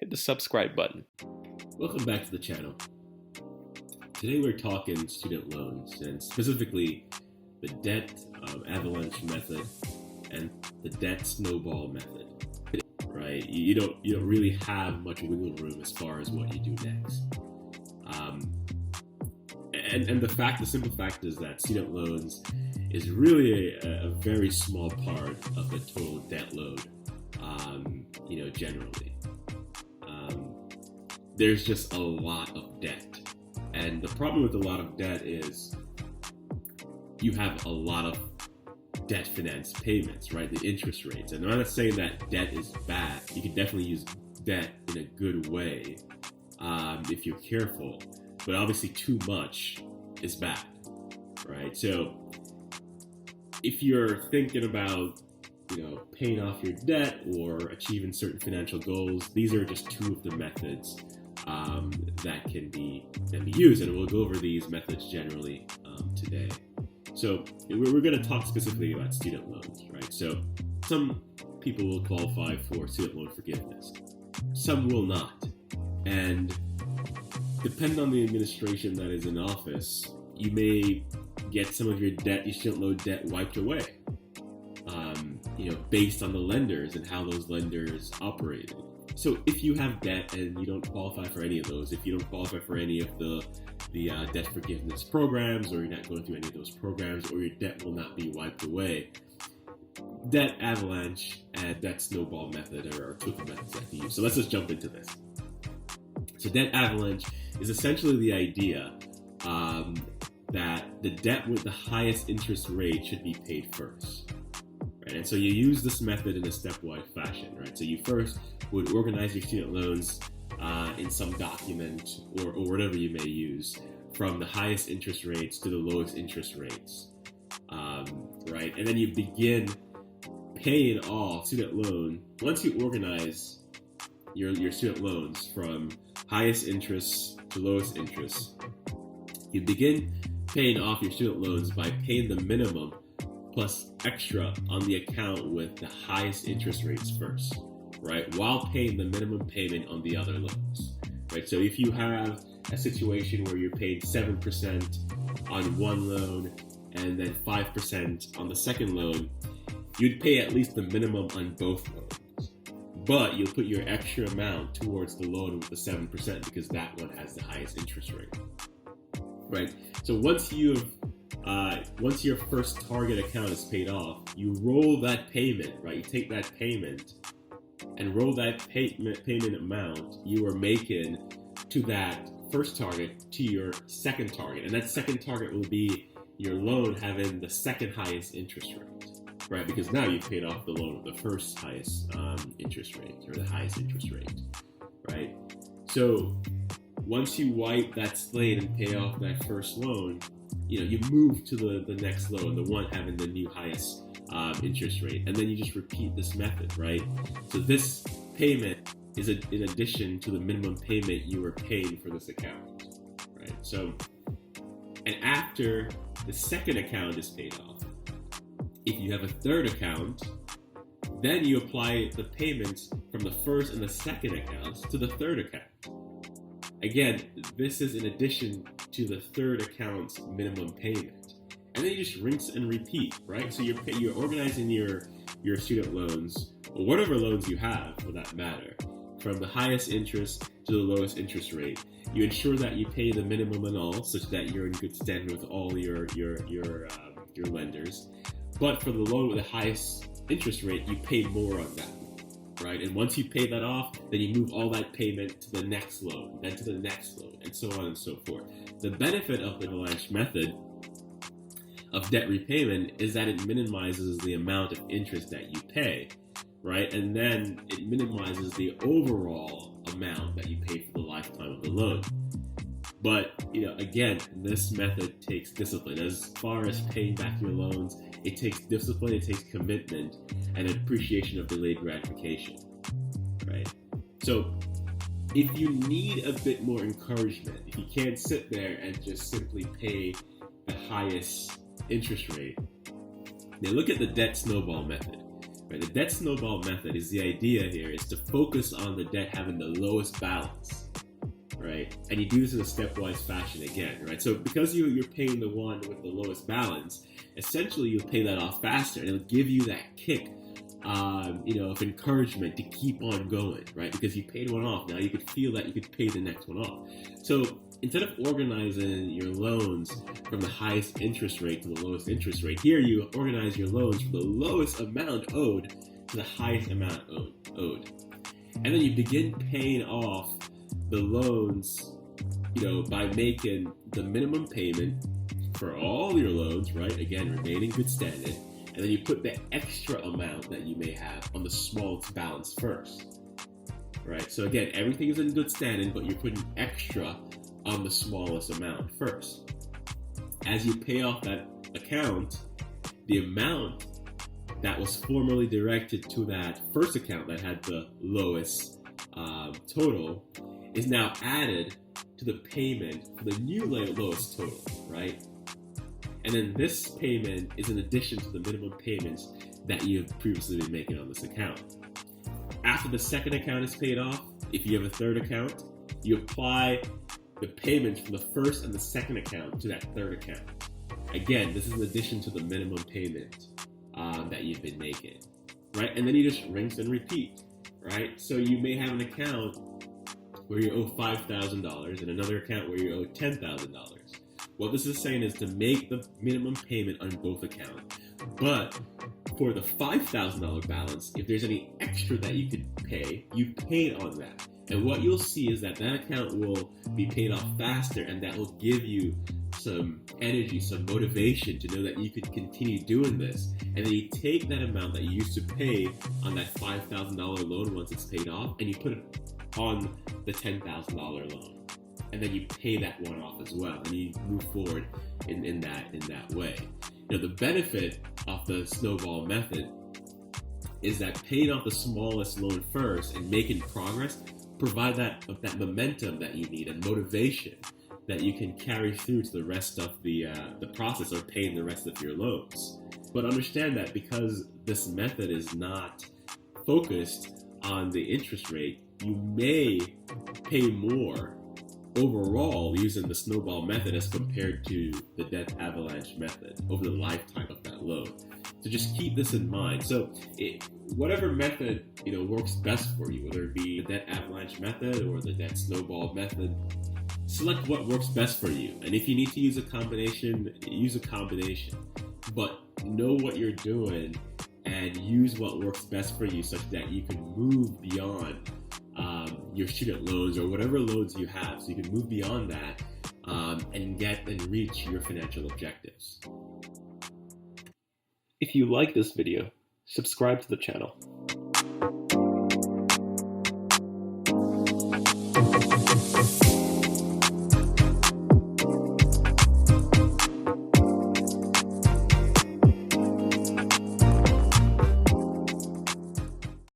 hit the subscribe button. Welcome back to the channel. Today we're talking student loans, and specifically the debt avalanche method and the debt snowball method. Right? You don't really have much wiggle room as far as what you do next. And the simple fact is that student loans is really a very small part of the total debt load. Generally, there's just a lot of debt, and the problem with a lot of debt is you have a lot of debt finance payments, right? The interest rates. And I'm not saying that debt is bad. You can definitely use debt in a good way if you're careful, but obviously too much is bad, right? So if you're thinking about paying off your debt or achieving certain financial goals, these are just two of the methods that can be used, and we'll go over these methods generally today. So we're going to talk specifically about student loans, right? So some people will qualify for student loan forgiveness, some will not, and depending on the administration that is in office, you may get some of your student loan debt wiped away. Based on the lenders and how those lenders operated. So if you have debt and you don't qualify for any of those, if you don't qualify for any of the debt forgiveness programs, or you're not going through any of those programs, or your debt will not be wiped away, debt avalanche and debt snowball method are two of the methods that you use. So let's just jump into this. So debt avalanche is essentially the idea that the debt with the highest interest rate should be paid first. And so you use this method in a stepwise fashion, right? So you first would organize your student loans in some document or whatever you may use, from the highest interest rates to the lowest interest rates, right? And then you begin paying off student loan. Once you organize your student loans from highest interest to lowest interest, you begin paying off your student loans by paying the minimum plus extra on the account with the highest interest rates first, right? While paying the minimum payment on the other loans, right? So if you have a situation where you're paying 7% on one loan and then 5% on the second loan, you'd pay at least the minimum on both loans. But you'll put your extra amount towards the loan with the 7% because that one has the highest interest rate, right? So once your first target account is paid off, you roll that payment, right? You take that payment and roll that payment amount you are making to that first target to your second target. And that second target will be your loan having the second highest interest rate, right? Because now you've paid off the loan with the first highest interest rate, or the highest interest rate, right? So once you wipe that slate and pay off that first loan, you move to the next loan, the one having the new highest interest rate, and then you just repeat this method, right? So this payment is in addition to the minimum payment you were paying for this account, right? So, and after the second account is paid off, if you have a third account, then you apply the payments from the first and the second accounts to the third account. Again, this is in addition to the third account's minimum payment. And then you just rinse and repeat, right? So you're organizing your student loans, or whatever loans you have for that matter, from the highest interest to the lowest interest rate. You ensure that you pay the minimum and all, such that you're in good standing with all your lenders. But for the loan with the highest interest rate, you pay more on that. Right? And once you pay that off, then you move all that payment to the next loan, then to the next loan, and so on and so forth. The benefit of the avalanche method of debt repayment is that it minimizes the amount of interest that you pay, right? And then it minimizes the overall amount that you pay for the lifetime of the loan. But, again, this method takes discipline. As far as paying back your loans, it takes discipline, it takes commitment, and appreciation of delayed gratification, right? So if you need a bit more encouragement, if you can't sit there and just simply pay the highest interest rate, then look at the debt snowball method, Right? The debt snowball method is the idea here is to focus on the debt having the lowest balance, right? And you do this in a stepwise fashion again, right? So because you're paying the one with the lowest balance, essentially you'll pay that off faster, and it'll give you that kick, of encouragement to keep on going, right? Because you paid one off, now you could feel that you could pay the next one off. So instead of organizing your loans from the highest interest rate to the lowest interest rate, here you organize your loans from the lowest amount owed to the highest amount owed. And then you begin paying off the loans, by making the minimum payment for all your loans, right? Again, remain in good standing. And then you put the extra amount that you may have on the smallest balance first, right? So again, everything is in good standing, but you're putting extra on the smallest amount first. As you pay off that account, the amount that was formerly directed to that first account that had the lowest total is now added to the payment for the new lowest total, right? And then this payment is in addition to the minimum payments that you have previously been making on this account. After the second account is paid off, if you have a third account, you apply the payments from the first and the second account to that third account. Again, this is in addition to the minimum payment that you've been making, right? And then you just rinse and repeat, right? So you may have an account where you owe $5,000 and another account where you owe $10,000. What this is saying is to make the minimum payment on both accounts. But for the $5,000 balance, if there's any extra that you could pay, you pay on that. And what you'll see is that account will be paid off faster, and that will give you some energy, some motivation to know that you could continue doing this. And then you take that amount that you used to pay on that $5,000 loan once it's paid off, and you put it on the $10,000 loan. And then you pay that one off as well, and you move forward in that way. The benefit of the snowball method is that paying off the smallest loan first and making progress provide that momentum that you need and motivation that you can carry through to the rest of the process of paying the rest of your loans. But understand that because this method is not focused on the interest rate, you may pay more overall using the snowball method as compared to the debt avalanche method over the lifetime of that loan. So just keep this in mind. So whatever method works best for you, whether it be the debt avalanche method or the debt snowball method, select what works best for you. And if you need to use a combination, use a combination. But know what you're doing and use what works best for you such that you can move beyond your student loans or whatever loans you have, so you can move beyond that and get and reach your financial objectives. If you like this video, subscribe to the channel.